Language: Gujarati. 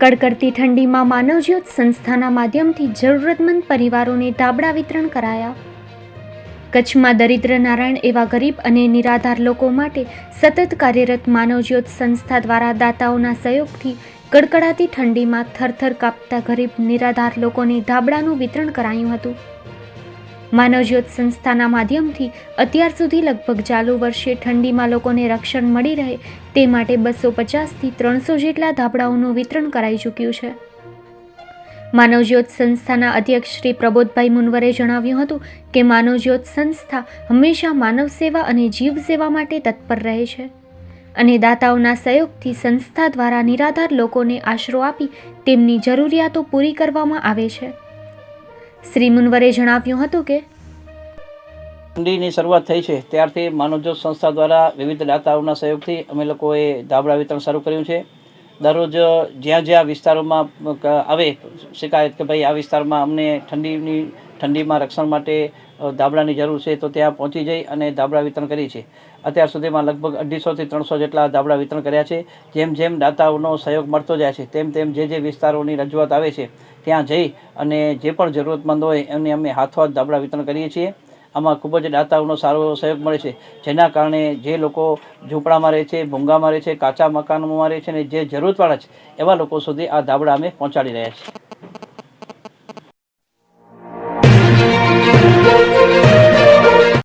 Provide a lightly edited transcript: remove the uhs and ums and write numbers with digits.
કડકડતી ઠંડીમાં માનવજ્યોત સંસ્થાના માધ્યમથી જરૂરતમંદ પરિવારોને ધાબળા વિતરણ કરાયા. કચ્છમાં દરિદ્ર નારાયણ એવા ગરીબ અને નિરાધાર લોકો માટે સતત કાર્યરત માનવજ્યોત સંસ્થા દ્વારા દાતાઓના સહયોગથી કડકડાતી ઠંડીમાં થરથર કાપતા ગરીબ નિરાધાર લોકોને ધાબળાનું વિતરણ કરાયું હતું. માનવજ્યોત સંસ્થાના માધ્યમથી અત્યાર સુધી લગભગ ચાલુ વર્ષે ઠંડીમાં લોકોને રક્ષણ મળી રહે તે માટે 250થી 300 જેટલા ધાબળાઓનું વિતરણ કરાઈ ચૂક્યું છે. માનવજ્યોત સંસ્થાના અધ્યક્ષ શ્રી પ્રબોધભાઈ મુનવરે જણાવ્યું હતું કે માનવજ્યોત સંસ્થા હંમેશા માનવ સેવા અને જીવ સેવા માટે તત્પર રહે છે અને દાતાઓના સહયોગથી સંસ્થા દ્વારા નિરાધાર લોકોને આશરો આપી તેમની જરૂરિયાતો પૂરી કરવામાં આવે છે. શ્રી મુનવરે જણાવ્યું હતું કે ઠંડીની શરૂઆત થઈ છે ત્યારથી માનવજ્યોત સંસ્થા દ્વારા વિવિધ દાતાઓના સહયોગથી અમે લોકોએ ધાબળા વિતરણ શરૂ કર્યું છે. દરરોજ જ્યાં જ્યાં વિસ્તારોમાં આવે શિકાયત કે ભાઈ આ વિસ્તારમાં અમને ઠંડીમાં રક્ષણ માટે ધાબળાની જરૂર છે તો ત્યાં પહોંચી જઈ અને ધાબળા વિતરણ કરી છે. અત્યાર સુધીમાં લગભગ 250થી 300 જેટલા ધાબળા વિતરણ કર્યા છે. જેમ જેમ દાતાઓનો સહયોગ મળતો જાય છે તેમ તેમ જે વિસ્તારોની રજૂઆત આવે છે ત્યાં જઈ અને જે પણ જરૂરતમંદ હોય એમને અમે હાથોહાથ ધાબળા વિતરણ કરીએ છીએ. આમાં ખૂબ જ દાતાઓનો સારો સહયોગ મળે છે, જેના કારણે જે લોકો ઝૂંપડામાં રહે છે, ભૂંગામાં રહે છે, કાચા મકાનોમાં રહે છે અને જે જરૂરતવાળા છે એવા લોકો સુધી આ ધાબળા અમે પહોંચાડી રહ્યા છીએ.